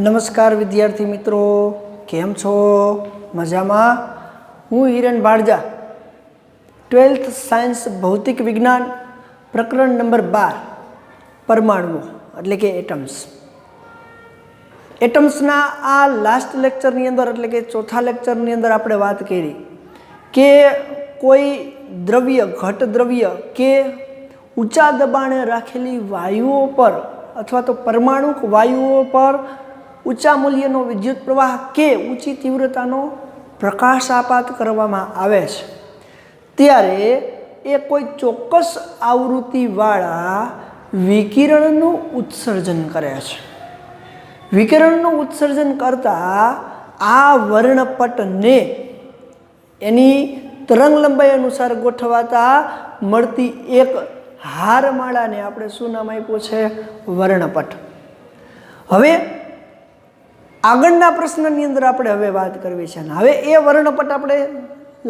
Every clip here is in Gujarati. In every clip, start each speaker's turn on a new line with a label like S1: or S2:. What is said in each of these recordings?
S1: નમસ્કાર વિદ્યાર્થી મિત્રો, કેમ છો? મજામાં? હું હિરેન ભાડજા, 12th સાયન્સ ભૌતિક વિજ્ઞાન પ્રકરણ નંબર 12 પરમાણુઓ એટલે કે એટમ્સ. એટમ્સના આ લાસ્ટ લેક્ચરની અંદર એટલે કે ચોથા લેક્ચરની અંદર આપણે વાત કરી કે કોઈ દ્રવ્ય, ઘટ દ્રવ્ય કે ઊંચા દબાણે રાખેલી વાયુઓ પર અથવા તો પરમાણુક વાયુઓ પર ઊંચા મૂલ્યનો વિદ્યુત પ્રવાહ કે ઊંચી તીવ્રતાનો પ્રકાશ આપાત કરવામાં આવે છે ત્યારે એ કોઈ ચોક્કસ આવૃત્તિવાળા વિકિરણનું ઉત્સર્જન કરે છે. વિકિરણનું ઉત્સર્જન કરતાં આ વર્ણપટને એની તરંગ લંબાઈ અનુસાર ગોઠવાતા મળતી એક હારમાળાને આપણે શું નામ આપ્યું છે? વર્ણપટ. હવે આગળના પ્રશ્નની અંદર આપણે હવે વાત કરવી છે. હવે એ વર્ણપટ આપણે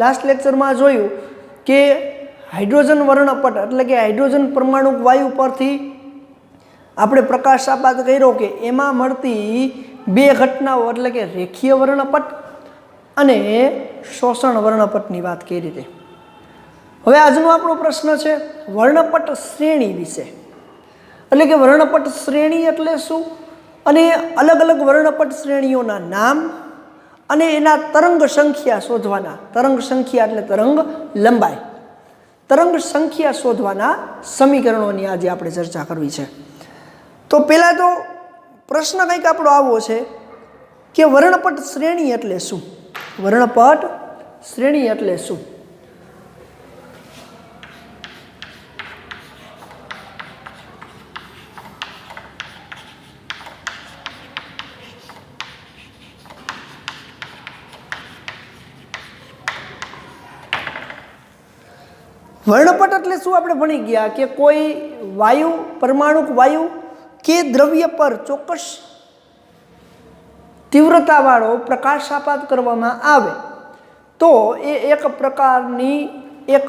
S1: લાસ્ટ લેક્ચરમાં જોયું કે હાઇડ્રોજન વર્ણપટ એટલે કે હાઇડ્રોજન પરમાણુ વાયુ પરથી આપણે પ્રકાશ આપાત કર્યો કે એમાં મળતી બે ઘટનાઓ એટલે કે રેખીય વર્ણપટ અને શોષણ વર્ણપટની વાત કરી રીતે. હવે આજનો આપણો પ્રશ્ન છે વર્ણપટ શ્રેણી વિશે. એટલે કે વર્ણપટ શ્રેણી એટલે શું અને અલગ અલગ વર્ણપટ શ્રેણીઓના નામ અને એના તરંગ સંખ્યા શોધવાના. તરંગ સંખ્યા એટલે તરંગ લંબાઈ. તરંગ સંખ્યા શોધવાના સમીકરણોની આજે આપણે ચર્ચા કરવી છે. તો પહેલાં તો પ્રશ્ન કંઈક આપણો આવો છે કે વર્ણપટ શ્રેણી એટલે શું? વર્ણપટ શ્રેણી એટલે શું? વર્ણપટ એટલે શું આપણે ભણી ગયા કે કોઈ વાયુ, પરમાણુક વાયુ કે દ્રવ્ય પર ચોક્કસ તીવ્રતાવાળો પ્રકાશ આપાત કરવામાં આવે તો એ એક પ્રકારની એક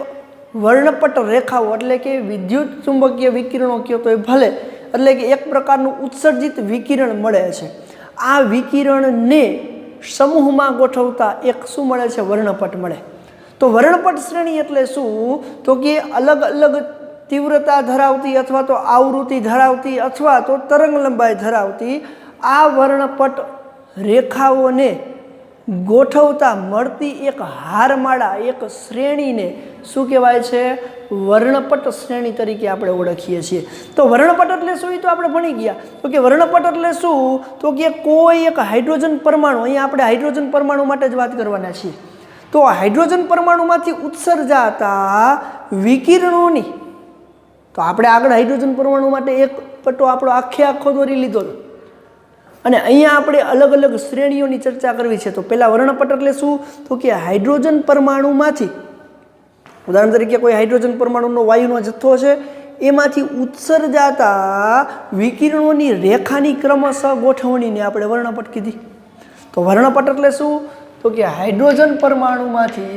S1: વર્ણપટ રેખાઓ એટલે કે વિદ્યુત ચુંબકીય વિકિરણો કહો તો એ ભલે, એટલે કે એક પ્રકારનું ઉત્સર્જિત વિકિરણ મળે છે. આ વિકિરણને સમૂહમાં ગોઠવતા એક શું મળે છે? વર્ણપટ મળે. તો વર્ણપટ શ્રેણી એટલે શું? તો કે અલગ અલગ તીવ્રતા ધરાવતી અથવા તો આવૃત્તિ ધરાવતી અથવા તો તરંગ લંબાઈ ધરાવતી આ વર્ણપટ રેખાઓને ગોઠવતા મળતી એક હારમાળા, એક શ્રેણીને શું કહેવાય છે? વર્ણપટ શ્રેણી તરીકે આપણે ઓળખીએ છીએ. તો વર્ણપટ એટલે શું એ તો આપણે ભણી ગયા. તો કે વર્ણપટ એટલે શું? તો કે કોઈ એક હાઇડ્રોજન પરમાણુ, અહીંયા આપણે હાઇડ્રોજન પરમાણુ માટે જ વાત કરવાના છીએ. તો હાઇડ્રોજન પરમાણુમાંથી ઉત્સર્જાતા વિકિરણોની, તો આપણે આગળ હાઇડ્રોજન પરમાણુ માટે એક પટ્ટો આપણો આખો દોરી લીધો હતો અને અહીંયા આપણે અલગ અલગ શ્રેણીઓની ચર્ચા કરવી છે. તો પહેલાં વર્ણપટ એટલે શું? તો કે હાઇડ્રોજન પરમાણુમાંથી, ઉદાહરણ તરીકે કોઈ હાઇડ્રોજન પરમાણુનો વાયુનો જથ્થો છે એમાંથી ઉત્સર્જાતા વિકિરણોની રેખાની ક્રમશઃ ગોઠવણીને આપણે વર્ણપટ કીધી. તો વર્ણપટ એટલે શું? તો કે હાઇડ્રોજન પરમાણુમાંથી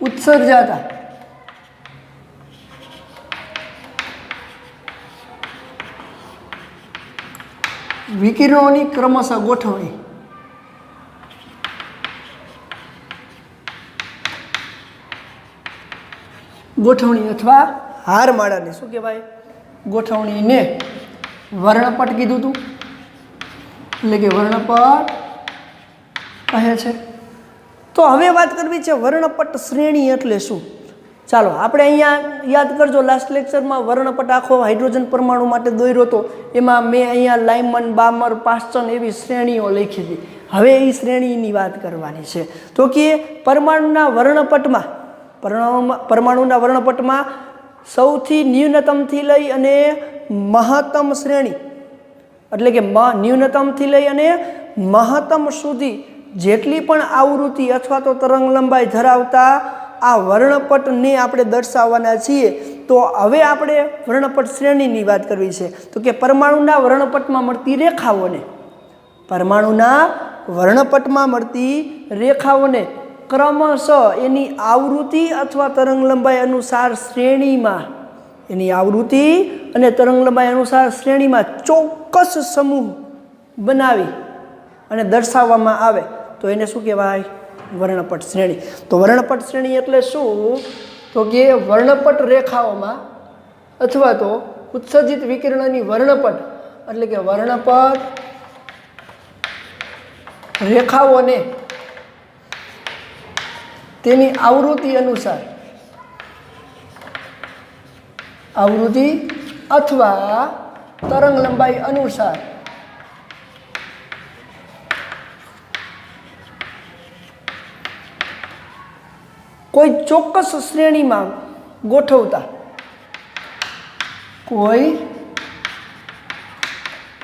S1: ઉત્સર્જાતા વિકિરણોની ક્રમશઃ ગોઠવણી. ગોઠવણી અથવા હારમાળાને શું કહેવાય? ગોઠવણીને વર્ણપટ કીધું હતું. એટલે કે વર્ણપટ કહે છે. તો હવે વાત કરવી છે વર્ણપટ શ્રેણી એટલે શું. ચાલો આપણે અહીંયા યાદ કરજો, લાસ્ટ લેક્ચરમાં વર્ણપટ આખો હાઇડ્રોજન પરમાણુ માટે દોર્યો હતો. એમાં મેં અહીંયા લાઇમન, બામર, પાસ્ટન એવી શ્રેણીઓ લખી હતી. હવે એ શ્રેણીની વાત કરવાની છે. તો કે પરમાણુના વર્ણપટમાં સૌથી ન્યૂનતમથી લઈ અને મહત્તમ શ્રેણી એટલે કે ન્યૂનતમથી લઈ અને મહત્તમ સુધી જેટલી પણ આવૃત્તિ અથવા તો તરંગ લંબાઈ ધરાવતા આ વર્ણપટને આપણે દર્શાવવાના છીએ. તો હવે આપણે વર્ણપટ શ્રેણીની વાત કરવી છે. તો કે પરમાણુના વર્ણપટમાં મળતી રેખાઓને, વર્ણપટમાં મળતી રેખાઓને क्रमश एनी आवृत्ति अथवा तरंग लंबाई अनुसार श्रेणी में एनी आवृत्ति अने तरंग लंबाई अनुसार श्रेणी में चौक्कस समूह बनावी अने दर्शाववामां आवे तो एने शुं कहेवाय? वर्णपट श्रेणी। तो वर्णपट श्रेणी एटले शुं? तो कि वर्णपट रेखाओमां अथवा तो उत्सर्जित विकिरणनी वर्णपट एटले के वर्णपट रेखाओने तेनी आवृत्ति अनुसार आवृत्ति अथवा तरंग लंबाई अनुसार कोई चौक्कस श्रेणी में गोठवता कोई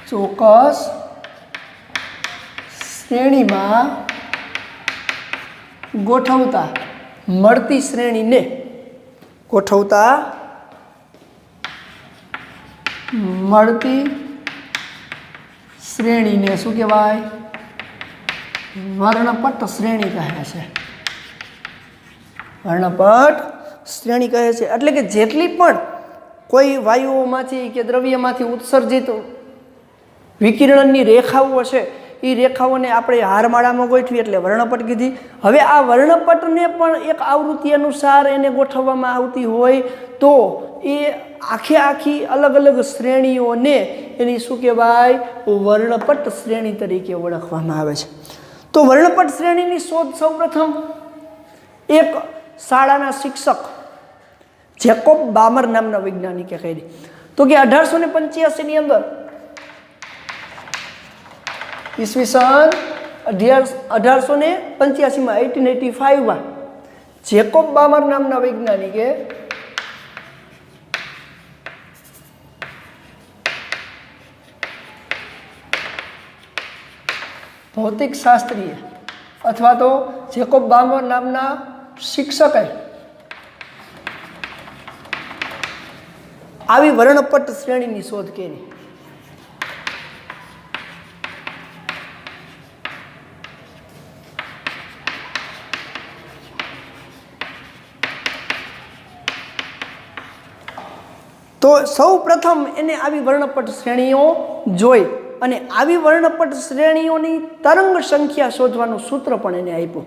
S1: चौक्कस श्रेणी में गोठवता मळती श्रेणी ने गोठवता मळती श्रेणी ने शुं कहेवाय? वर्णपट श्रेणी कहे छे। वर्णपट श्रेणी कहे छे एटले के जेटली पण कोई वायुओमांथी के द्रव्यमांथी उत्सर्जित विकिरणनी रेखाओ हशे એ રેખાઓને આપણે હારમાળામાં ગોઠવી એટલે વર્ણપટ કીધી। હવે આ વર્ણપટને પણ એક આવૃત્તિ અનુસાર એને ગોઠવવામાં આવતી હોય તો એ આખી અલગ અલગ શ્રેણીઓને એની શું કહેવાય? વર્ણપટ શ્રેણી તરીકે ઓળખવામાં આવે છે। તો વર્ણપટ શ્રેણીની શોધ સૌપ્રથમ એક શાળાના શિક્ષક જેકોબ બામર નામના વૈજ્ઞાનિકે કરી। તો કે 1885 ની અંદર ईस्वीसन 1885 में 1885 में जेकोब बामर नामना वैज्ञानिके भौतिक शास्त्रीय अथवा तो जेकोब बामर नामना शिक्षके आवी वर्णपट श्रेणी शोध करी। तो सौ प्रथम एने आवी वर्णपट श्रेणीओ जोई अने आवी वर्णपट श्रेणीओनी तरंग संख्या शोधवानुं सूत्र पण एने आप्युं।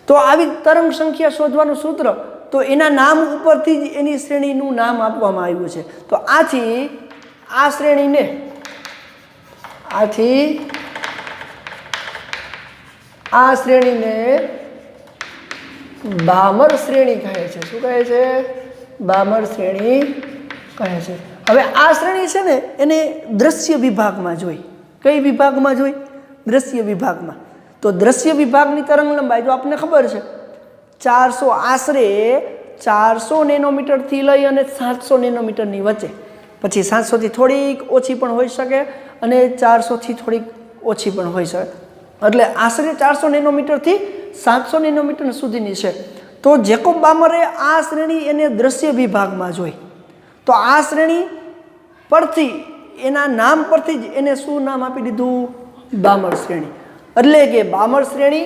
S1: तो आवी तरंग संख्या शोधवानुं सूत्र तो एना नाम उपरथी ज एनी श्रेणीनुं नाम आपवामां आव्युं छे। तो आथी आ श्रेणीने बामर श्रेणी कहे छे। शुं कहे छे? बामर श्रेणी कहे छे। हवे आ श्रेणी छे ने एने दृश्य विभाग में जोई। कई विभाग में जोई? दृश्य विभाग में। तो दृश्य विभागनी तरंग लंबाई जो आपने खबर है 400 आश्रे 400 नेनोमीटर थी लई अने 700 नेनोमीटर नी वच्चे, पछी 700 थी थोड़ी ओछी पण होई शके अने 400 थी थोड़ी ओछी पण होई शके, एटले आश्रे 400 नेनोमीटर थी 700 नेनोमीटर सुधीनी छे। तो जेकोब बामरे आ श्रेणी एने दृश्य विभाग में जोई। तो आ श्रेणी परथी एना नाम परथी ज एने शुं नाम आपी दीधुं? बामर श्रेणी। एटले के बामर श्रेणी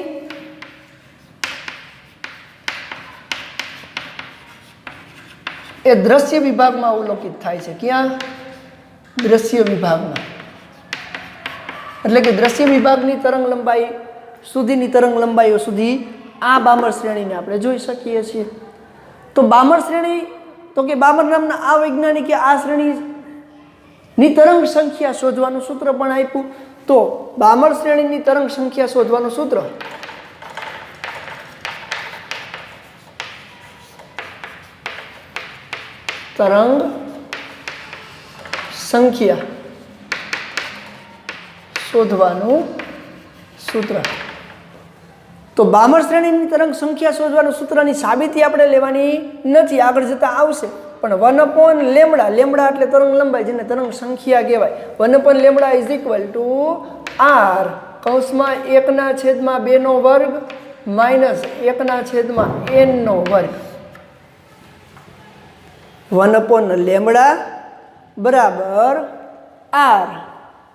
S1: ए दृश्य विभाग में अवलोकित थाय छे। क्या? दृश्य विभाग में। एटले के दृश्य विभागनी तरंग लंबाई सुधीनी तरंग लंबाईओ सुधी आ बामर श्रेणीने आपणे जोई शकीए छीए। तो बामर श्रेणी तो कि बामर नामना आ वैज्ञानिके आ श्रेणी तरंग संख्या शोधवानुं सूत्र पण आप्युं। तो बामर श्रेणी तरंग संख्या शोधवानुं सूत्र तरंग संख्या शोधवानुं सूत्र। तो बामर श्रेणी तरंग संख्या शोधवानुं सूत्रनी साबिती आपणे लेवानी नथी, आगळ जता आवशे। पण 1/λ लेमड़ा एटले तरंग लंबाई जेने तरंग संख्या कहेवाय। 1/λ इज इक्वल टू r कौंसमां 1/2 નો વર્ગ માઈનસ 1/n નો વર્ગ। 1/λ बराबर r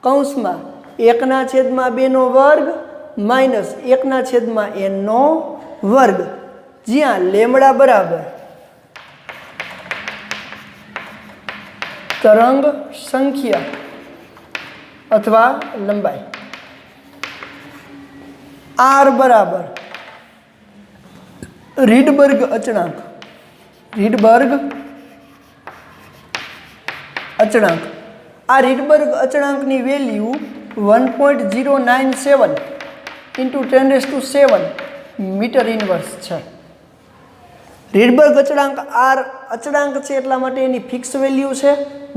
S1: कौंसमां 1/2 નો વર્ગ माइनस 1/n નો વર્ગ, જ્યાં લેમડા બરાબર તરંગ સંખ્યા અથવા લંબાઈ, આર બરાબર રીડબર્ગ અચળાંક, રીડબર્ગ અચળાંક, આ Rydberg અચળાંકની value 1.097 into 10⁷ metre inverse છે. રીડબર્ગ અચળાંક આર અચળાંક છે એટલા માટે એની ફિક્સ વેલ્યુ છે.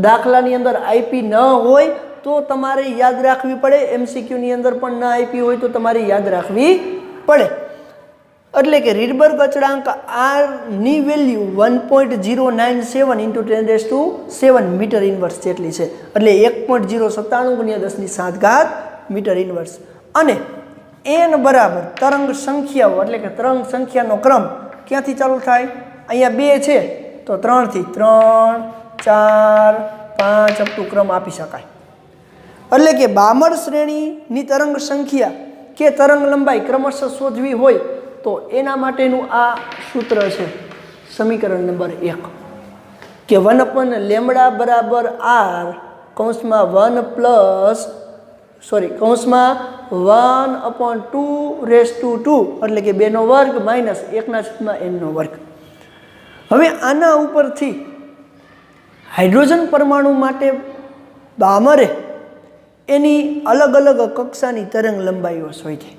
S1: દાખલાની અંદર આઈપી ન હોય તો તમારે યાદ રાખવી પડે, એમસીક્યુની અંદર પણ ન આઈપી હોય તો તમારે યાદ રાખવી પડે. એટલે કે રીડબર્ગ અચળાંક આર ની વેલ્યુ 1.097 ઇન્ટુ 10⁷ મીટર ઇનવર્સ જેટલી છે, એટલે 1.097 × 10⁷ મીટર ઇનવર્સ. અને એન બરાબર તરંગ સંખ્યાઓ, એટલે કે તરંગ સંખ્યાનો ક્રમ ક્યાંથી ચાલુ થાય? અહીંયા 2 છે તો 3 થી 3, 4, 5 અપ ટુ ક્રમ આપી શકાય. એટલે કે બામર શ્રેણીની તરંગ સંખ્યા કે તરંગ લંબાઈ ક્રમશઃ શોધવી હોય તો એના માટેનું આ સૂત્ર છે, સમીકરણ નંબર 1 કે 1/λ બરાબર આર કૌંસમાં 1/2 એટલે કે 2 નો વર્ગ માઇનસ 1/n નો વર્ગ. હવે આના ઉપરથી હાઇડ્રોજન પરમાણુ માટે બામરે એની અલગ અલગ કક્ષાની તરંગ લંબાઈઓ શોધી,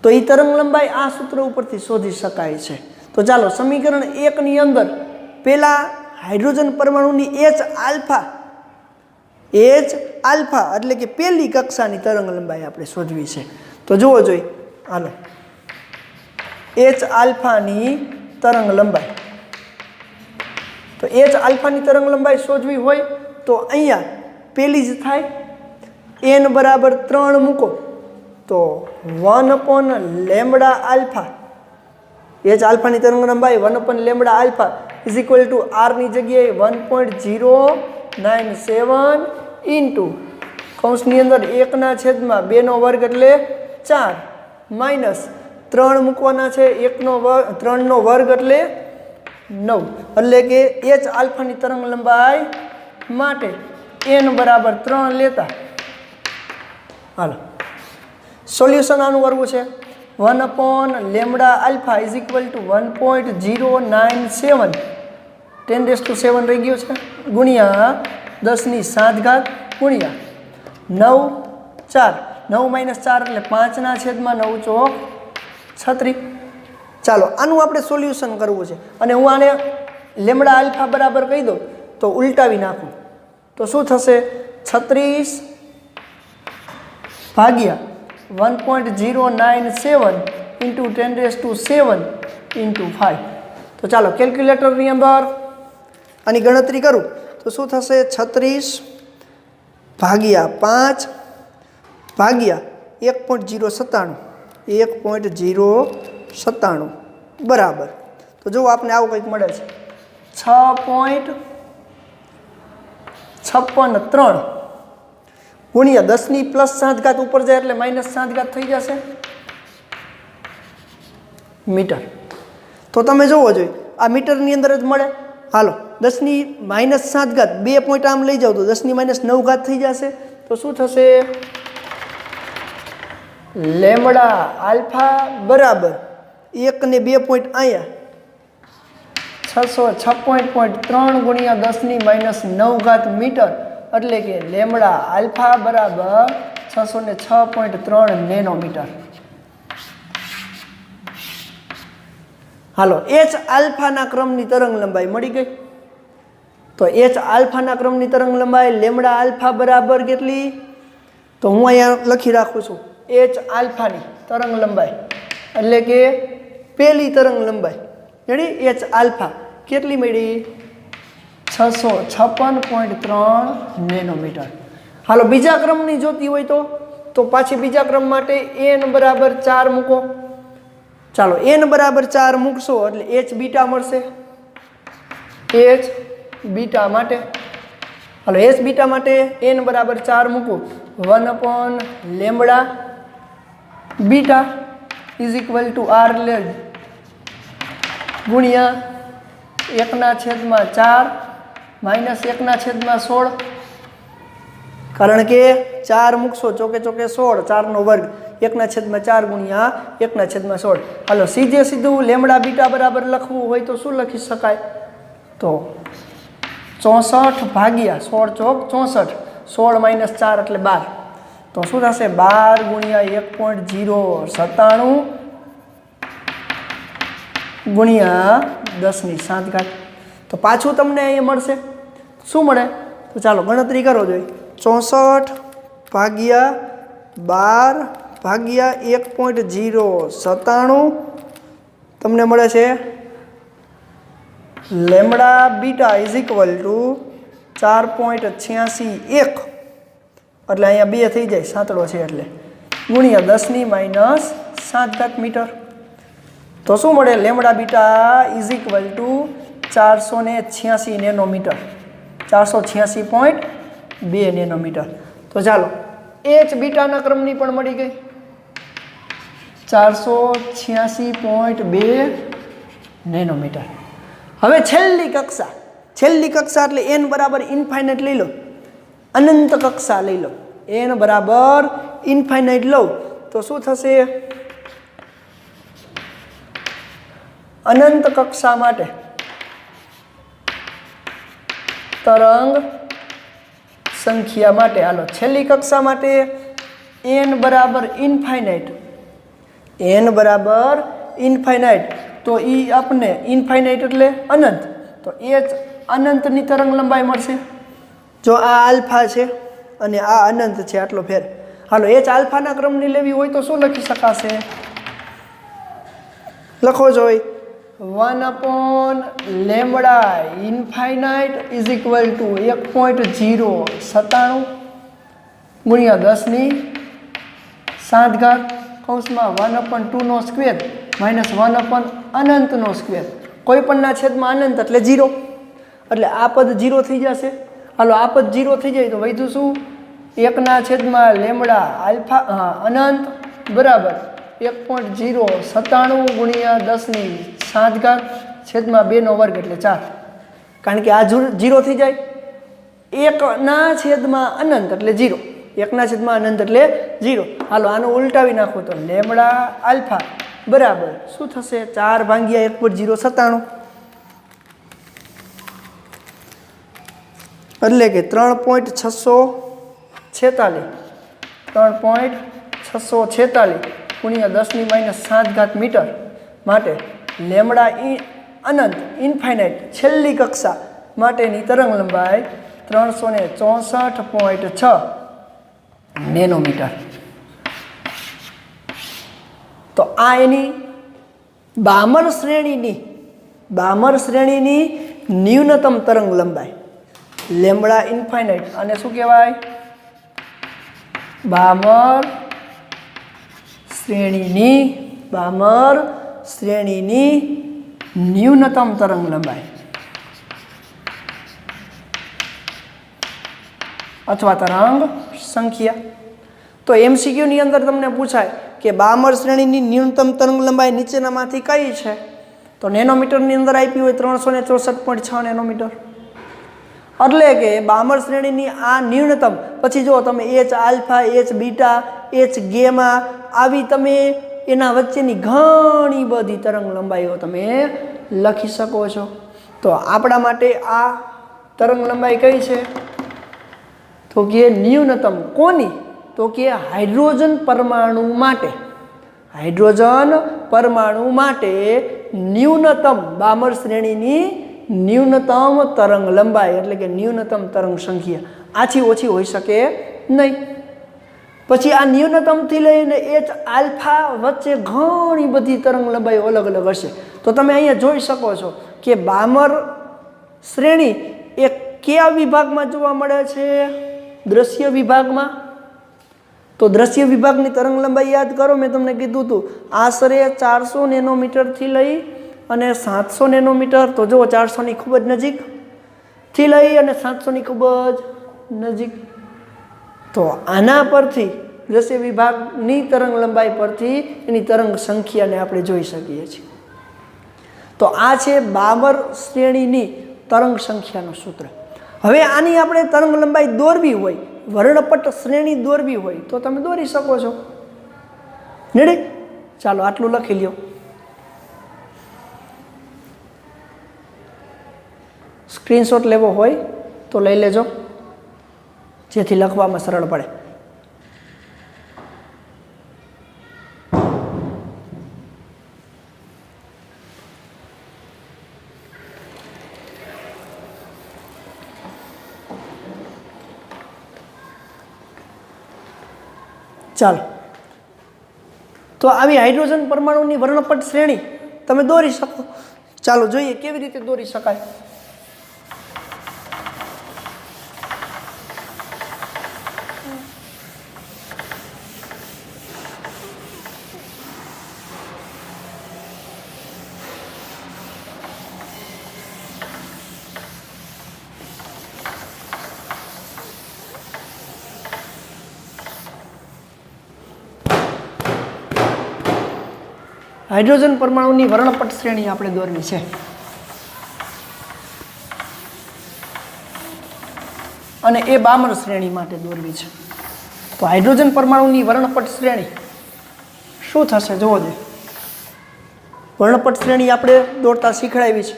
S1: તો એ તરંગ લંબાઈ આ સૂત્ર ઉપરથી શોધી શકાય છે. તો ચાલો સમીકરણ 1 ની અંદર પહેલા હાઇડ્રોજન પરમાણુની H આલ્ફા એટલે કે પહેલી કક્ષાની તરંગ લંબાઈ આપણે શોધવી છે. તો જુઓ જોઈએ, હાલો H આલ્ફાની તરંગ લંબાઈ, તો H આલ્ફાની તરંગ લંબાઈ શોધવી હોય તો અહીંયા પહેલી જ થાય, n બરાબર 3 મૂકો તો 1/λ આલ્ફા, H આલ્ફાની તરંગ લંબાઈ 1/λ alpha is equal to R ની જગ્યાએ 1.097 ઇન્ટુ કૌંસની અંદર 1/2 નો વર્ગ એટલે 4 માઇનસ 3 મૂકવાના છે, 3 નો વર્ગ એટલે 9, એટલે કે H આલ્ફાની તરંગ લંબાઈ માટે n બરાબર 3 લેતા હાલો સોલ્યુશન આનું કરવું છે. 1/λ આલ્ફા ઇઝ ઇક્વલ ટુ 1.097 10⁷ રહી ગયો છે ગુણ્યા 10⁷ ગુણ્યા 9, 4, 9 - 4 એટલે 5/9 ચોક 36. ચાલો આનું આપણે સોલ્યુશન કરવું છે અને હું આને લેમડા આલ્ફા બરાબર કહી દઉં તો ઉલટાવી નાખું તો શું થશે? 36 ભાગ્યા 1.097 ઇન્ટુ 10⁷ ઇન્ટુ 5. તો ચાલો કેલ્ક્યુલેટરની અંદર આની ગણતરી કરું તો શું થશે? 36 ભાગ્યા 5 ભાગ્યા 1.097 બરાબર. તો જો આપને આવું કંઈક મળે છે 6.56 ગુણ્યા 10⁻7 ઉપર જાય એટલે -7 થઈ જશે મીટર. તો તમે જોવો જોઈએ આ મીટરની અંદર જ મળે. હાલો 10⁻7 2 પોઈન્ટ આમ લઈ જાવ તો 10⁻9 થઈ જશે. તો શું થશે? લેમડા આલ્ફા બરાબર 1 ને 2 પોઈન્ટ અહીંયા 656.3 ગુણ્યા 10⁻9 મીટર, એટલે કે લેમડા આલ્ફા બરાબર 606.3 નેનોમીટર. હાલો H આલ્ફાના ક્રમની તરંગ લંબાઈ મળી ગઈ. તો H આલ્ફાના ક્રમની તરંગ લંબાઈ લેમડા આલ્ફા બરાબર કેટલી? તો હું અહીંયા લખી રાખું છું H આલ્ફાની તરંગ લંબાઈ એટલે કે પહેલી તરંગ લંબાઈ જણી H આલ્ફા કેટલી મળી? 656.3 નેનોમીટર. હાલો બીજા ક્રમની જોતી હોય તો પાછી બીજા ક્રમ માટે n બરાબર 4 મૂકો. ચાલો n બરાબર 4 મૂકશો એટલે H બીટા મળશે. H બીટા માટે હાલો H બીટા માટે n બરાબર 4 મૂકો 1/λ beta is equal to R લે ગુણ્યા 1/4 માઇનસ 1/16, કારણ કે 4 મૂકશો ચોકે ચોકે 16, 4નો વર્ગ 1/4 ગુણ્યા 1/16. હાલો સીધે સીધું લેમડા બીટા બરાબર લખવું હોય તો શું લખી શકાય? તો 64 ભાગ્યા 16 ચોક 64, 16 માઇનસ 4 એટલે 12. તો શું થશે? 12 ગુણ્યા 1.097 ગુણ્યા 10⁵. તો પાછું તમને અહીંયા મળશે શું મળે? તો ચાલો ગણતરી કરો જોઈએ. 64 ભાગ્યા 12 ભાગ્યા 1.097 તમને મળે છે lambda beta is equal two 4.861, એટલે અહીંયા 2 થઈ જાય, સાતડો છે એટલે, ગુણ્યા 10⁻7 મીટર. તો શું મળે? Lambda beta is equal two 486 nanometre, 486.2 nanometre. તો ચાલો એચ બીટાના ક્રમની પણ મળી ગઈ, 486.2 નેનોમીટર. હવે છેલ્લી કક્ષા એટલે n બરાબર ઇન્ફાઇનાઇટ લઈ લો, અનંત કક્ષા લઈ લો. n બરાબર ઇન્ફાઇનાઇટ લો તો શું થશે? અનંત કક્ષા માટે તરંગ સંખ્યા માટે, હાલો છેલ્લી કક્ષા માટે n બરાબર ઇન્ફાઇનાઇટ, તો એ આપણને ઇન્ફાઇનાઇટ એટલે અનંત, તો એ જ અનંતની તરંગ લંબાઈ મળશે. જો આ આલ્ફા છે અને આ અનંત છે, આટલો ફેર. હાલો એચ આલ્ફાના ક્રમની લેવી હોય તો શું લખી શકાશે? લખો જોઈ 1/λ ઇન્ફાઇનાઇટ ઇઝ ઇક્વલ ટુ 1.097 ગુણ્યા 10⁵, કૌંસમાં 1/2 સ્ક્વેર માઇનસ 1/અનંતનો સ્ક્વેર, કોઈ પણના છેદમાં અનંત એટલે 0, એટલે આ પદ 0 થઈ જશે. હાલો આ પદ 0 થઈ જાય તો વધ્યું શું? 1/λ આલ્ફા અનંત બરાબર 1.097 ગુણ્યા 10⁵ છેદમાં 2નો વર્ગ એટલે 4, કારણ કે આ 0 થઈ જાય. 1/અનંત એટલે 0, 1/અનંત એટલે 0. હાલો આનું ઉલટાવી નાખો તો લેમડા આલ્ફા બરાબર શું થશે? 4 ભાગ્યા 1.097, એટલે કે 3.646 ગુણ્યા 10⁻7 મીટર. માટે લેમડા અનંત ઇન્ફાઇનાઇટ છેલ્લી કક્ષા માટેની તરંગ લંબાઈ 364.6 નેનોમીટર. તો આ એની બામર શ્રેણીની ન્યૂનતમ તરંગ લંબાઈ લેમડા ઇન્ફાઇનાઇટ, અને શું કહેવાય? બામર શ્રેણીની ન્યૂનતમ તરંગ લંબાઈ અથવા તરંગ સંખ્યા. તો MCQ ની અંદર તમને પૂછાય કે બામર શ્રેણીની ન્યૂનતમ તરંગ લંબાઈ નીચેનામાંથી કઈ છે? તો નેનોમીટરની અંદર આપી હોય 364.6 નેનોમીટર. એટલે કે બામર શ્રેણીની આ ન્યૂનતમ, પછી જો તમે H alpha, H beta, H gamma આવી તમે એના વચ્ચેની ઘણી બધી તરંગ લંબાઈઓ તમે લખી શકો છો. તો આપણા માટે આ તરંગ લંબાઈ કઈ છે? તો કે ન્યૂનતમ. કોની? તો કે હાઇડ્રોજન પરમાણુ માટે ન્યૂનતમ બામર શ્રેણીની ન્યૂનતમ તરંગ લંબાઈ, એટલે કે ન્યૂનતમ તરંગ સંખ્યા આથી ઓછી હોઈ શકે નહીં. પછી આ ન્યૂનતમથી લઈને એચ આલ્ફા વચ્ચે ઘણી બધી તરંગ લંબાઈ અલગ અલગ હશે. તો તમે અહીંયા જોઈ શકો છો કે બામર શ્રેણી એ કયા વિભાગમાં જોવા મળે છે? દ્રશ્ય વિભાગમાં. તો દ્રશ્ય વિભાગની તરંગ લંબાઈ યાદ કરો, મેં તમને કીધું હતું આશરે 400 નેનોમીટરથી લઈ અને 700 નેનોમીટર. તો જો 400ની ખૂબ જ નજીકથી લઈ અને 700ની ખૂબ જ નજીક. તો આના પરથી દ્રશ્ય વિભાગની તરંગ લંબાઈ પરથી એની તરંગ સંખ્યાને આપણે જોઈ શકીએ છીએ. તો આ છે બામર શ્રેણીની તરંગ સંખ્યાનું સૂત્ર. હવે આની આપણે તરંગ લંબાઈ દોરવી હોય, વર્ણપટ શ્રેણી દોરવી હોય તો તમે દોરી શકો છો. રેડી? ચાલો આટલું લખી લ્યો. સ્ક્રીનશોટ લેવો હોય તો લઈ લેજો, જેથી લખવામાં સરળ પડે. ચાલો, તો આવી હાઇડ્રોજન પરમાણુની વર્ણપટ શ્રેણી તમે દોરી શકો. ચાલો જોઈએ કેવી રીતે દોરી શકાય. હાઇડ્રોજન પરમાણુની વર્ણપટ શ્રેણી આપણે દોરવી છે. અને એ બામર શ્રેણી માટે દોરવી છે. તો હાઇડ્રોજન પરમાણુની વર્ણપટ શ્રેણી શું થશે જોવો જોઈએ. વર્ણપટ શ્રેણી આપણે દોરતા શીખડાવી છે.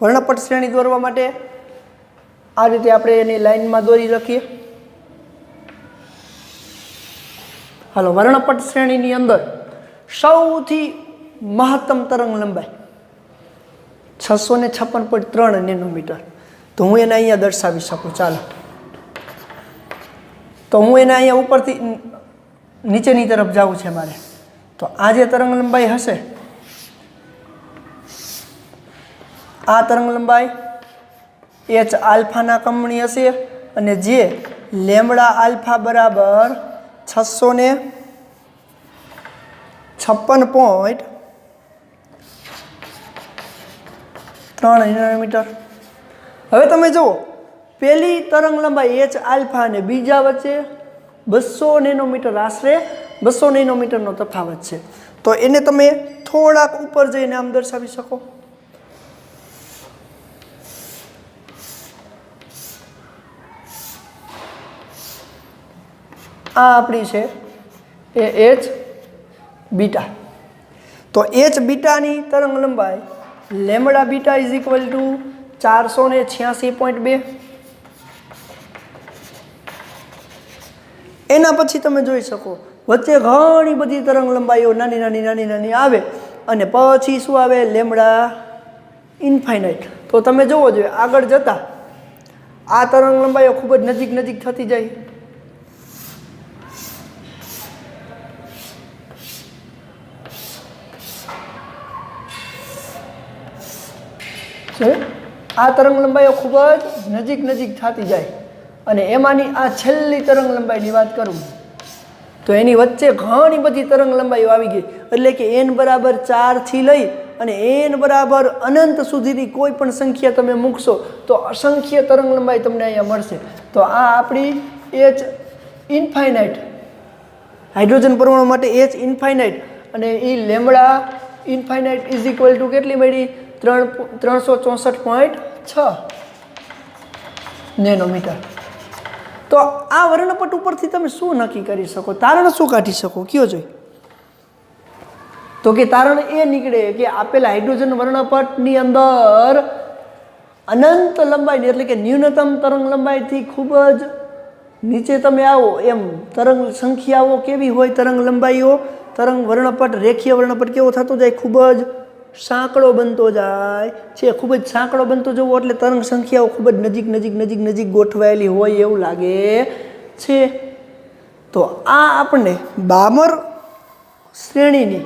S1: વર્ણપટ શ્રેણી દોરવા માટે આ રીતે આપણે એની લાઈનમાં દોરી રાખીએ. હાલો, વર્ણપટ શ્રેણીની અંદર સૌથી મહત્તમ તરંગ લંબાઈ 656.3 નેનોમીટર. તો હું એને અહીંયા દર્શાવી શકું. ચાલો, તો હું એને અહીંયા ઉપરથી નીચેની તરફ જવું છે મારે. તો આ જે તરંગ લંબાઈ હશે, આ તરંગ લંબાઈ h આલ્ફાના ક્રમની હશે, અને જે લેમ્બડા આલ્ફા બરાબર 656.3 નેનોમીટર. હવે તમે જુઓ, પહેલી તરંગ લંબાઈ h આલ્ફા અને બીજા વચ્ચે 200 નેનોમીટર, આશરે 200 નેનોમીટરનો તફાવત છે. તો એને તમે થોડાક ઉપર જઈને આમ દર્શાવી શકો. આ આપણી છે એ h બીટા. તો h બીટાની તરંગ લંબાઈ lambda beta is equal two 486.2. એના પછી તમે જોઈ શકો વચ્ચે ઘણી બધી તરંગ લંબાઈઓ નાની નાની નાની નાની આવે, અને પછી શું આવે? Lambda infinite. તો તમે જોવો જોઈએ આગળ જતા આ તરંગ લંબાઈઓ ખૂબ જ નજીક નજીક થતી જાય. આ તરંગ લંબાઈઓ ખૂબ જ નજીક નજીક થતી જાય, અને એમાંની આ છેલ્લી તરંગ લંબાઈની વાત કરું તો એની વચ્ચે ઘણી બધી તરંગ લંબાઈઓ આવી ગઈ. એટલે કે n બરાબર 4 થી લઈ અને n બરાબર અનંત સુધીની કોઈ પણ સંખ્યા તમે મૂકશો તો અસંખ્ય તરંગ લંબાઈ તમને અહીંયા મળશે. તો આ આપણી h ઇન્ફાઇનાઇટ, હાઇડ્રોજન પરમાણુ માટે h ઇન્ફાઇનાઇટ, અને એ lambda infinite is equal to કેટલી મળી? 364.6 નેનોમીટર. તો આ વર્ણપટ ઉપરથી તમે શું નક્કી કરી શકો? તારણ શું કાઢી શકો? કયો જોઈએ. તો કે તારણ એ નીકળે કે આપેલા હાઇડ્રોજન વર્ણપટની અંદર અનંત લંબાઈ એટલે કે ન્યૂનતમ તરંગ લંબાઈથી ખૂબ જ નીચે તમે આવો એમ તરંગ સંખ્યાઓ કેવી હોય? તરંગ લંબાઈઓ, તરંગ વર્ણપટ, રેખીય વર્ણપટ કેવો થતો જાય? ખૂબ જ સાંકડો બનતો જાય છે. ખૂબ જ સાંકડો બનતો જવો એટલે તરંગ સંખ્યાઓ ખૂબ જ નજીક નજીક નજીક નજીક ગોઠવાયેલી હોય એવું લાગે છે. તો આ આપણને બામર શ્રેણીની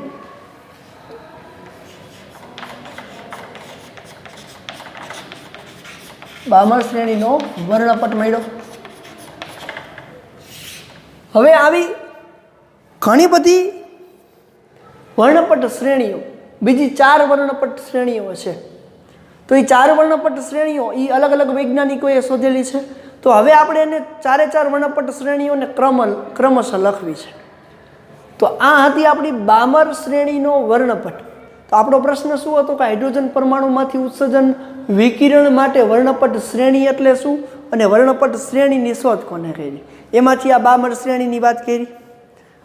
S1: નો વર્ણપટ મળ્યો. હવે આવી ઘણી બધી વર્ણપટ શ્રેણીઓ, બીજી 4 વર્ણપટ શ્રેણીઓ છે. તો એ 4 વર્ણપટ શ્રેણીઓ એ અલગ અલગ વૈજ્ઞાનિકોએ શોધેલી છે. તો હવે આપણે એને 4 વર્ણપટ શ્રેણીઓને ક્રમશઃ લખવી છે. તો આ હતી આપણી બામર શ્રેણીનો વર્ણપટ. તો આપણો પ્રશ્ન શું હતો કે હાઇડ્રોજન પરમાણુમાંથી ઉત્સર્જન વિકિરણ માટે વર્ણપટ શ્રેણી એટલે શું અને વર્ણપટ શ્રેણીની શોધ કોને કરી? એમાંથી આ બામર શ્રેણીની વાત કરી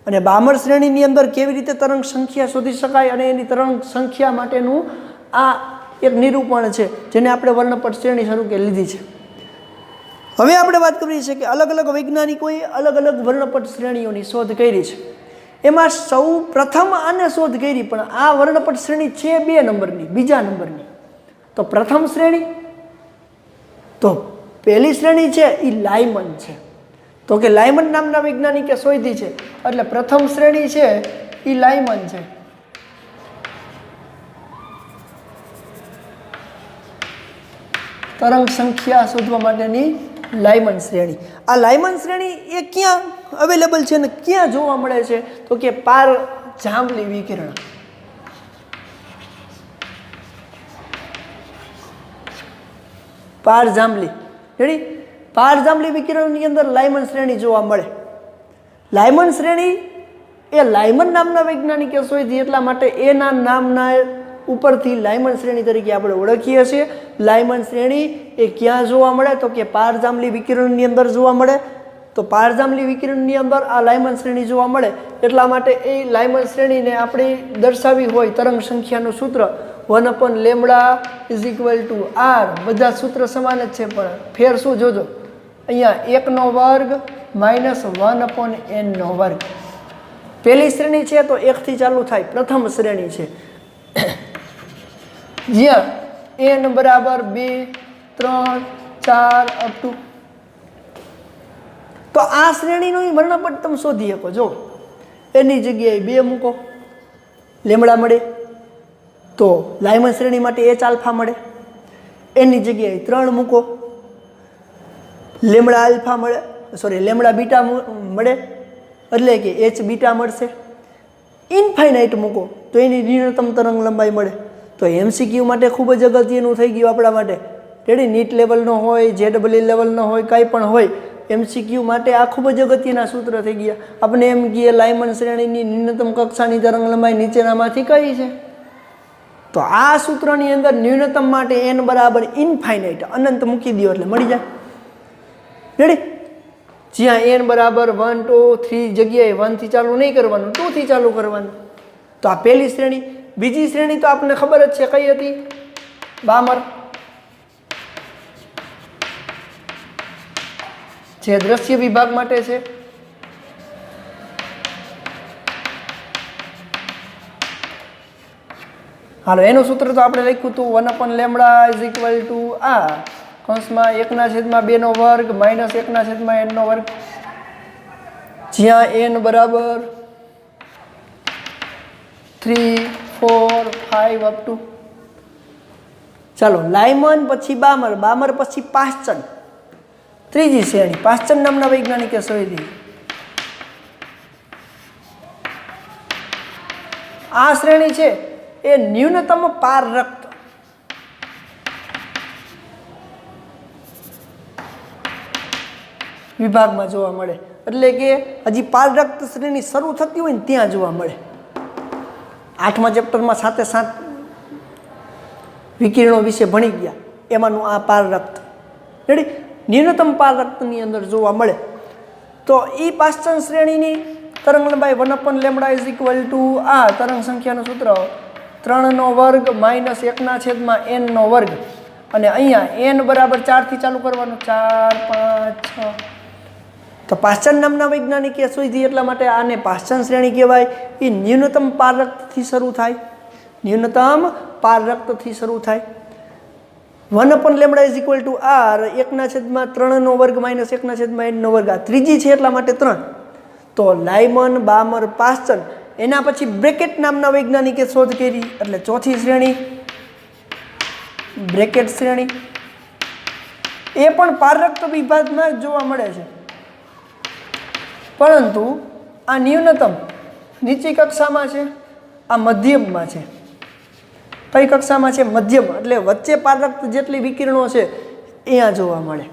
S1: અને બામર શ્રેણીની અંદર કેવી રીતે તરંગ સંખ્યા શોધી શકાય અને એની તરંગ સંખ્યા માટેનું આ એક નિરૂપણ છે જેને આપણે વર્ણપટ શ્રેણી શરૂ કરી લીધી છે. હવે આપણે વાત કરવી છે કે અલગ અલગ વૈજ્ઞાનિકોએ અલગ અલગ વર્ણપટ શ્રેણીઓની શોધ કરી છે. એમાં સૌ પ્રથમ આને શોધ કરી, પણ આ વર્ણપટ શ્રેણી છે 2 નંબરની, બીજા નંબરની. તો પ્રથમ શ્રેણી, તો પહેલી શ્રેણી છે એ લાયમન છે. તો કે લાયમન નામના વૈજ્ઞાનિકે શોધી છે, એટલે પ્રથમ શ્રેણી છે એ લાયમન છે. તરંગ સંખ્યા શોધવા માટેની લાયમન શ્રેણી. આ લાયમન શ્રેણી એ ક્યાં અવેલેબલ છે ને ક્યાં જોવા મળે છે? તો કે પાર જાંબલી વિકિરણ. પાર જાંબલી રેડી, પાર જાંબલી વિકિરણની અંદર લાયમન શ્રેણી જોવા મળે. લાયમન શ્રેણી એ લાયમન નામના વૈજ્ઞાનિકે શોધી, એટલા માટે એના નામના ઉપરથી લાયમન શ્રેણી તરીકે આપણે ઓળખીએ છીએ. લાયમન શ્રેણી એ ક્યાં જોવા મળે? તો કે પાર જાંબલી વિકિરણની અંદર જોવા મળે. તો પાર જાંબલી વિકિરણની અંદર આ લાયમન શ્રેણી જોવા મળે, એટલા માટે એ લાયમન શ્રેણીને આપણે દર્શાવી હોય તરંગ સંખ્યાનું સૂત્ર 1/λ=r. બધા સૂત્ર સમાન જ છે, પણ ફેર શું જોજો, અહીંયા 1² - 1/n². પહેલી શ્રેણી છે તો 1 થી ચાલુ થાય, પ્રથમ શ્રેણી છે જ્યાં n = 2, 3, 4 અપ ટુ. તો આ શ્રેણીનું વર્ણપટ તમે શોધી શકો. જો એની જગ્યાએ 2 મૂકો, લેમડા મળે. તો લાયમન શ્રેણી માટે H-α મળે. એની જગ્યાએ 3 મૂકો, લેમડા આલ્ફા મળે, લેમડા બીટા મળે, એટલે કે H બીટા મળશે. ઇન્ફાઇનાઇટ મૂકો તો એની ન્યૂનતમ તરંગ લંબાઈ મળે. તો MCQ માટે ખૂબ જ અગત્યનું થઈ ગયું આપણા માટે. રેડી, નીટ લેવલનો હોય, JEE લેવલનો હોય, કાંઈ પણ હોય, MCQ માટે આ ખૂબ જ અગત્યના સૂત્ર થઈ ગયા. આપણે એમ કહીએ લાયમન શ્રેણીની ન્યૂનતમ કક્ષાની તરંગ લંબાઈ નીચેનામાંથી કઈ છે? તો આ સૂત્રની અંદર ન્યૂનતમ માટે n = ઇન્ફાઇનાઇટ, અનંત મૂકી દો એટલે મળી જાય. રેડી, જ્યાં n = 1, 2, 3 જગ્યાએ 1 થી ચાલુ નહીં કરવાનું, 2 થી ચાલુ કરવાનું. તો આ પહેલી શ્રેણી. બીજી શ્રેણી તો આપણને ખબર જ છે કઈ હતી? બામર, જે દ્રશ્ય વિભાગ માટે છે. હાલો, એનું સૂત્ર તો આપણે લખ્યું હતું 1/λ = r કૌંસમાં 1/2² - 1/n², જ્યાં n = 3, 4, 5 અપ ટુ. ચાલો, લાયમન પછી બામર, બામર પછી પાશ્ચન, ત્રીજી શ્રેણી પાશ્ચન નામના વૈજ્ઞાનિકે શોધી. આ શ્રેણી છે એ ન્યૂનતમ પારરક્ત વિભાગમાં જોવા મળે. એટલે કે હજી પારરક્ત શ્રેણી શરૂ થતી હોય ને ત્યાં જોવા મળે. 8મા ચેપ્ટરમાં 7 વિકિરણો વિશે ભણી ગયા, એમાંનું આ પારરક્ત. રેડી, ન્યૂનતમ પારરક્તની અંદર જોવા મળે. તો એ પાશ્ચન શ્રેણીની તરંગ લંબાઈ 1/λ = આ તરંગ સંખ્યાનું સૂત્ર 3² - 1/n². અને અહીંયા n = 4 થી ચાલુ કરવાનું, 4, 5, 6. તો પાશ્ચન નામના વૈજ્ઞાનિકે શોધી, એટલા માટે આને પાશ્ચન શ્રેણી કહેવાય. એ ન્યૂનતમ પારરક્તથી શરૂ થાય, ન્યૂનતમ પારરક્તથી શરૂ થાય. 1/λ = r 1/3² - 1/n². આ ત્રીજી છે એટલા માટે 3. તો લાયમન, બામર, પાશ્ચન. એના પછી બ્રેકેટ નામના વૈજ્ઞાનિકે શોધ કરી, એટલે ચોથી શ્રેણી બ્રેકેટ શ્રેણી. એ પણ પારરક્ત વિભાગમાં જ જોવા મળે છે, પરંતુ આ ન્યૂનતમ નીચી કક્ષામાં છે, આ મધ્યમમાં છે. કઈ કક્ષામાં છે? મધ્યમ, એટલે વચ્ચે પારરક્ત જેટલી વિકિરણો છે અહીંયા જોવા મળે.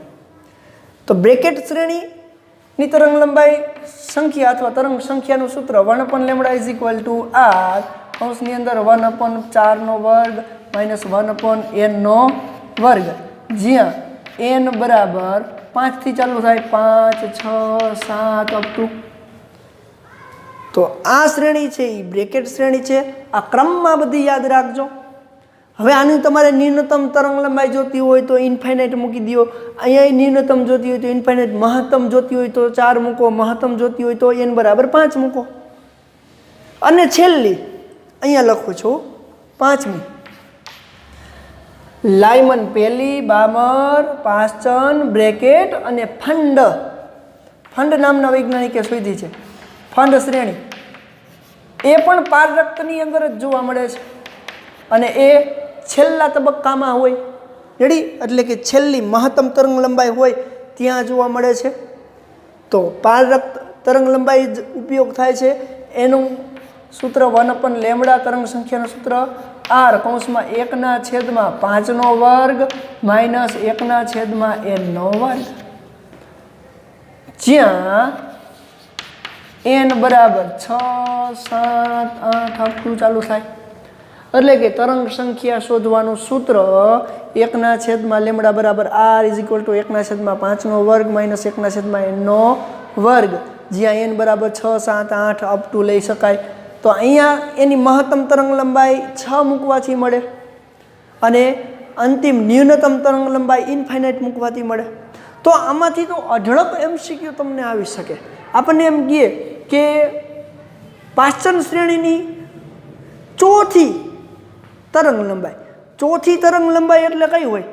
S1: તો બ્રેકેટ શ્રેણીની તરંગ લંબાઈ સંખ્યા અથવા તરંગ સંખ્યાનું સૂત્ર 1/λ = r કૌંસની અંદર 1/4 વર્ગ માઇનસ 1/n વર્ગ, જ્યાં n બરાબર 5 થી ચાલુ થાય 5, 6, 7 અપ ટુ. તો આ શ્રેણી છે એ બ્રેકેટ શ્રેણી છે. આ ક્રમમાં બધી યાદ રાખજો. હવે આની તમારે ન્યૂનતમ તરંગ લંબાઈ જોતી હોય તો ઇન્ફાઇનાઇટ મૂકી દો. અહીંયા ન્યૂનતમ જોતી હોય તો ઇન્ફાઇનાઇટ, મહત્તમ જોતી હોય તો 4 મૂકો, મહત્તમ જોતી હોય તો n બરાબર 5 મૂકો. અને છેલ્લી અહીંયા લખું છું 5મી, લાયમન પહેલી, બામર, પાસચન, બ્રેકેટ અને ફંડ. ફંડ નામના વૈજ્ઞાનિકે શોધી છે ફંડ શ્રેણી. એ પણ પારરક્તની અંદર જ જોવા મળે છે અને એ છેલ્લા તબક્કામાં હોય. રેડી? એટલે કે છેલ્લી મહત્તમ તરંગ લંબાઈ હોય ત્યાં જોવા મળે છે. તો પારરક્ત તરંગ લંબાઈ જ ઉપયોગ થાય છે. એનું સૂત્ર 1/λ, તરંગ સંખ્યાનું સૂત્ર r કૌંસમાં 1/5 વર્ગ માઇનસ 1/n વર્ગ, જ્યાં n બરાબર 6, 7, 8 અપ ટુ ચાલુ થાય. એટલે કે તરંગ સંખ્યા શોધવાનું સૂત્ર 1/λ બરાબર r ઇઝ ઇક્વલ ટુ 1/5 વર્ગ માઇનસ 1/n વર્ગ, જ્યાં n બરાબર 6, 7, 8 અપ ટુ લઈ શકાય. તો અહીંયા એની મહત્તમ તરંગ લંબાઈ 6 મૂકવાથી મળે અને અંતિમ ન્યૂનતમ તરંગ લંબાઈ ઇન્ફાઇનાઇટ મૂકવાથી મળે. તો આમાંથી તો અઢળક MCQ તમને આવી શકે. આપણને એમ કહીએ કે પાસચન શ્રેણીની ચોથી તરંગ લંબાઈ, ચોથી તરંગ લંબાઈ એટલે કઈ હોય?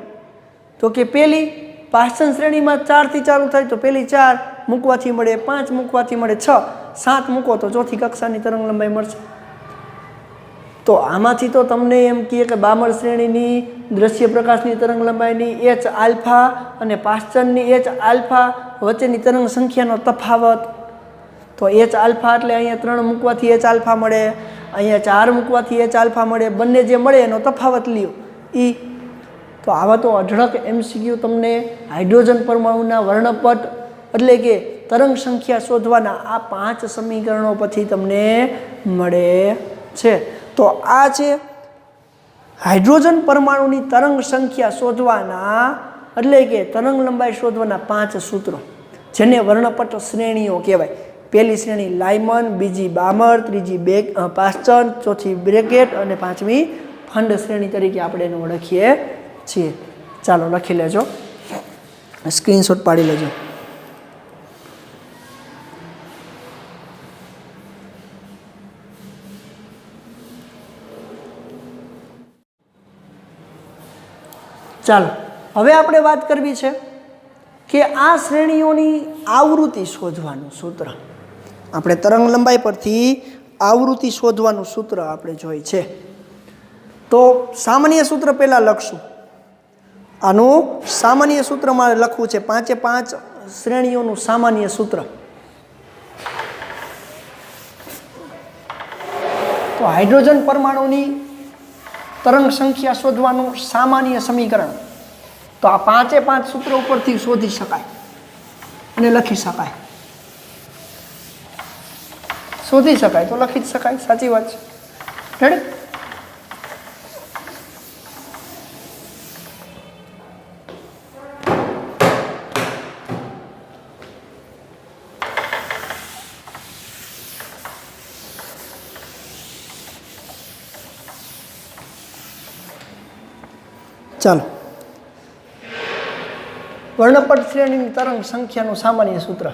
S1: તો કે પહેલી પાસચન શ્રેણીમાં 4 થી ચાલુ થાય તો પહેલી 4 મૂકવાથી મળે, 5 મૂકવાથી મળે 6, 7 મૂકો તો ચોથી કક્ષાની તરંગ લંબાઈ મળશે. તો આમાંથી તો તમને એમ કહીએ કે બામર શ્રેણીની દ્રશ્ય પ્રકાશની તરંગ લંબાઈની h આલ્ફા અને પાસચનની h આલ્ફા વચ્ચેની તરંગ સંખ્યાનો તફાવત. તો h આલ્ફા એટલે અહીંયા 3 મૂકવાથી h આલ્ફા મળે, અહીંયા 4 મૂકવાથી h આલ્ફા મળે. બંને જે મળે એનો તફાવત લ્યો એ. તો આવા તો અઢળક MCQ તમને હાઇડ્રોજન પરમાણુના વર્ણપટ એટલે કે તરંગ સંખ્યા શોધવાના આ 5 સમીકરણો પછી તમને મળે છે. તો આ છે હાઇડ્રોજન પરમાણુની તરંગ સંખ્યા શોધવાના એટલે કે તરંગ લંબાઈ શોધવાના 5 સૂત્રો, જેને વર્ણપટ શ્રેણીઓ કહેવાય. પહેલી શ્રેણી લાયમન, બીજી બામર, ત્રીજી પાસચન, ચોથી બ્રેકેટ અને 5મી ફંડ શ્રેણી તરીકે આપણે એને ઓળખીએ છીએ. ચાલો લખી લેજો, સ્ક્રીનશોટ પાડી લેજો. ચાલો હવે આપણે વાત કરવી છે કે આ શ્રેણીઓની આવૃત્તિ શોધવાનું સૂત્ર. આપણે તરંગ લંબાઈ પરથી આવૃત્તિ શોધવાનું સૂત્ર આપણે જોઈ છે. તો સામાન્ય સૂત્ર પહેલાં લખશું. આનું સામાન્ય સૂત્ર મારે લખવું છે, 5 શ્રેણીઓનું સામાન્ય સૂત્ર. તો હાઇડ્રોજન પરમાણુની તરંગ સંખ્યા શોધવાનું સામાન્ય સમીકરણ તો આ 5 સૂત્રો ઉપરથી શોધી શકાય અને લખી શકાય. શોધી શકાય તો લખી જ શકાય. સાચી વાત છે. રેડી? ચાલો વર્ણપટ શ્રેણીની તરંગ સંખ્યાનું સામાન્ય સૂત્ર.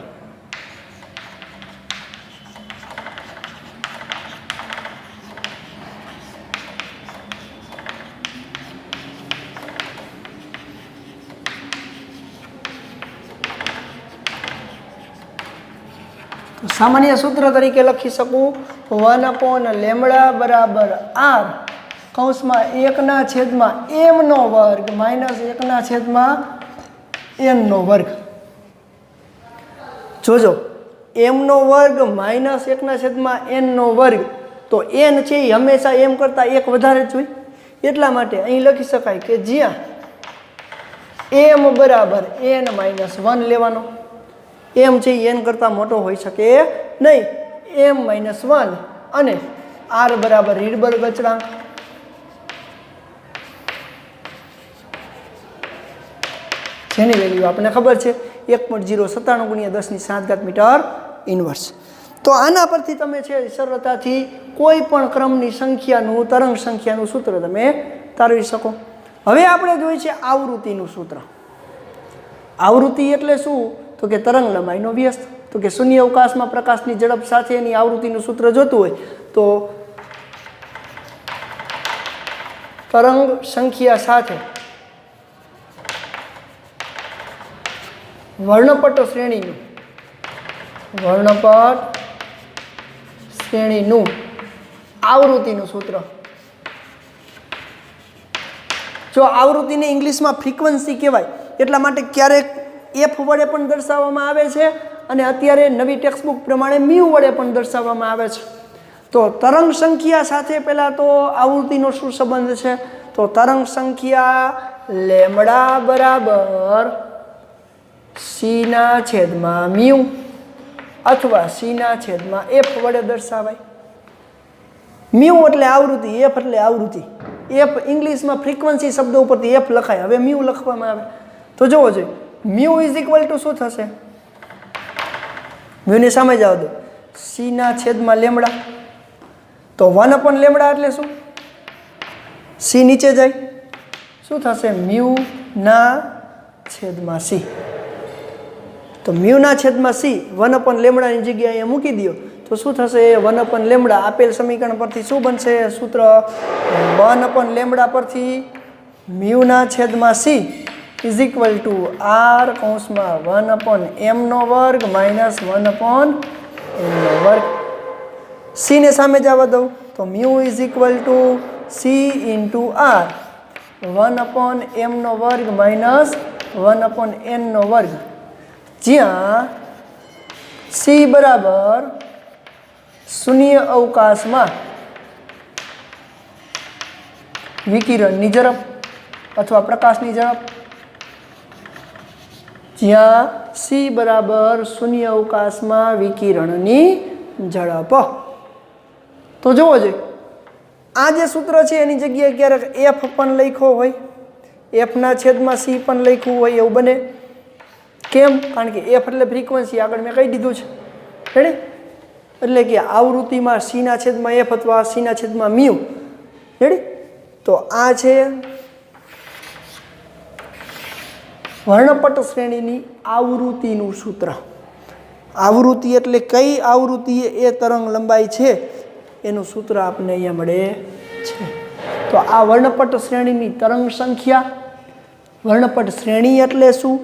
S1: સામાન્ય સૂત્ર તરીકે લખી શકું 1/λ બરાબર r કૌંસમાં 1/m વર્ગ માઇનસ 1/n વર્ગ. જોજો m વર્ગ માઇનસ 1/n વર્ગ તો n છે એ હંમેશા m કરતાં 1 વધારે જ હોય. એટલા માટે અહીં લખી શકાય કે જ્યાં m બરાબર n-1 લેવાનો. m છે એ n કરતાં મોટો હોઈ શકે નહીં. m-1 અને આર બરાબર રીડબર્ગ અચળાંક, જેની વેલ્યુ આપણને ખબર છે 1.097 ગુણ્યા 10⁷ મીટર ઇન્વર્સ. તો આના પરથી તમે છે સરળતાથી કોઈ પણ ક્રમની સંખ્યાનું તરંગ સંખ્યાનું સૂત્ર તમે તારવી શકો. હવે આપણે જોઈએ છે આવૃત્તિનું સૂત્ર. આવૃત્તિ એટલે શું? તો કે તરંગ લંબાઈનો વ્યસ્ત. તો કે શૂન્ય અવકાશમાં પ્રકાશની ઝડપ સાથે એની આવૃત્તિનું સૂત્ર જોતું હોય તો તરંગ સંખ્યા સાથે વર્ણપટ શ્રેણીનું આવૃત્તિનું સૂત્ર. જો આવૃત્તિને ઇંગ્લિશમાં ફ્રીક્વન્સી કહેવાય એટલા માટે ક્યારેક એફ વડે પણ દર્શાવવામાં આવે છે અને અત્યારે નવી ટેક્સ્ટબુક પ્રમાણે મ્યુ વડે પણ દર્શાવવામાં આવે છે. તો તરંગ સંખ્યા સાથે પહેલાં તો આવૃત્તિનો શું સંબંધ છે? તો તરંગ સંખ્યા લેમડા બરાબર c/μ અથવા c/f વડે દર્શાવાય. મ્યુ એટલે આવૃત્તિ, એફ એટલે આવૃત્તિ. એફ ઇંગ્લિશમાં ફ્રીક્વન્સી શબ્દ ઉપરથી એફ લખાય, હવે મ્યુ લખવામાં આવે. તો જોવો જોઈએ મ્યુ ઇઝ ઇક્વલ ટુ શું થશે? મ્યુની સામે જ આવો દો c/લેમડા. તો 1/લેમડા એટલે શું? સી નીચે જાય શું થશે? μ/c. તો μ/c 1/લેમડાની જગ્યાએ મૂકી દો તો શું થશે? 1/લેમડા આપેલ સમીકરણ પરથી શું બનશે સૂત્ર? 1/લેમડા પરથી μ/c is equal two r કૌંસમાં 1/m² માઇનસ 1/n². સી ને સામે જવા દઉં તો mu is equal two c into r 1/m² minus 1/n², જ્યાં c બરાબર શૂન્ય અવકાશમાં વિકિરણની ઝડપ અથવા પ્રકાશની ઝડપ, જ્યાં c બરાબર શૂન્ય અવકાશમાં વિકિરણની ઝડપ. તો જોવો જોઈએ આ જે સૂત્ર છે એની જગ્યાએ ક્યારેક એફ પણ લખ્યો હોય, f/c પણ લખ્યું હોય એવું બને. કેમ? કારણ કે એફ એટલે ફ્રીક્વન્સી, આગળ મેં કહી દીધું છે. રેડી? એટલે કે આવૃત્તિમાં c/f અથવા c/μ. રેડી? તો આ છે વર્ણપટ શ્રેણીની આવૃત્તિનું સૂત્ર. આવૃત્તિ એટલે કઈ આવૃત્તિ એ તરંગ લંબાઈ છે એનું સૂત્ર આપણને અહીંયા મળે છે. તો આ વર્ણપટ શ્રેણીની તરંગ સંખ્યા. વર્ણપટ શ્રેણી એટલે શું?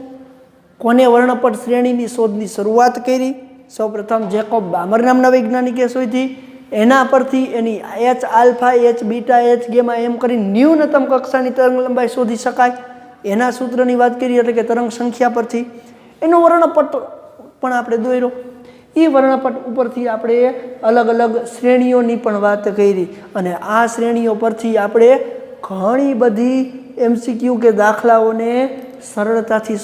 S1: કોને વર્ણપટ શ્રેણીની શોધની શરૂઆત કરી? સૌપ્રથમ જેકોબ બામર નામના વૈજ્ઞાનિકે શોધી. એના પરથી એની h alpha, h beta, h gamma એમ કરી ન્યૂનતમ કક્ષાની તરંગ લંબાઈ શોધી શકાય. એના સૂત્રની વાત કરીએ એટલે કે તરંગ સંખ્યા પરથી એનો વર્ણપટ પણ આપણે દોર્યો. એ વર્ણપટ ઉપરથી આપણે અલગ અલગ શ્રેણીઓની પણ વાત કરી અને આ શ્રેણીઓ પરથી આપણે ઘણી બધી MCQ કે દાખલાઓને સરળતાથી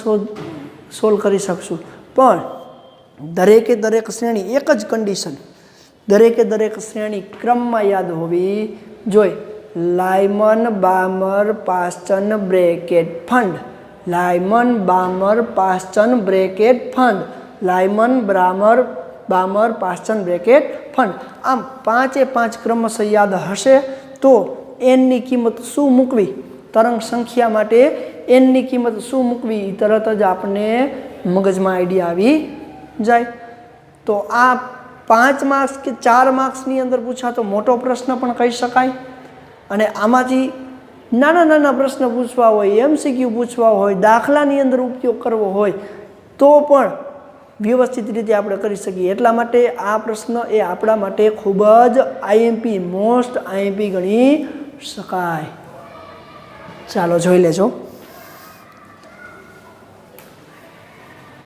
S1: સોલ્વ કરી શકશું. પણ દરેકે દરેક શ્રેણી એક જ કન્ડિશન, દરેકે દરેક શ્રેણી ક્રમમાં યાદ હોવી જોઈએ. Lyman Balmer Paschen Brackett Pfund, Lyman Balmer Paschen Brackett Pfund, Lyman Balmer Paschen Brackett Pfund. આમ 5 ક્રમશઃ યાદ હશે તો એનની કિંમત શું મૂકવી, તરંગ સંખ્યા માટે એનની કિંમત શું મૂકવી તરત જ આપણને મગજમાં આઈડિયા આવી જાય. તો આ 5 માર્ક્સ કે 4 માર્ક્સની અંદર પૂછાતો મોટો પ્રશ્ન પણ કહી શકાય. અને આમાંથી નાના નાના પ્રશ્ન પૂછવા હોય, MCQ પૂછવા હોય, દાખલાની અંદર ઉપયોગ કરવો હોય તો પણ વ્યવસ્થિત રીતે આપણે કરી શકીએ. એટલા માટે આ પ્રશ્ન એ આપણા માટે ખૂબ જ IMP મોસ્ટ IMP ગણી શકાય. ચાલો જોઈ લેજો.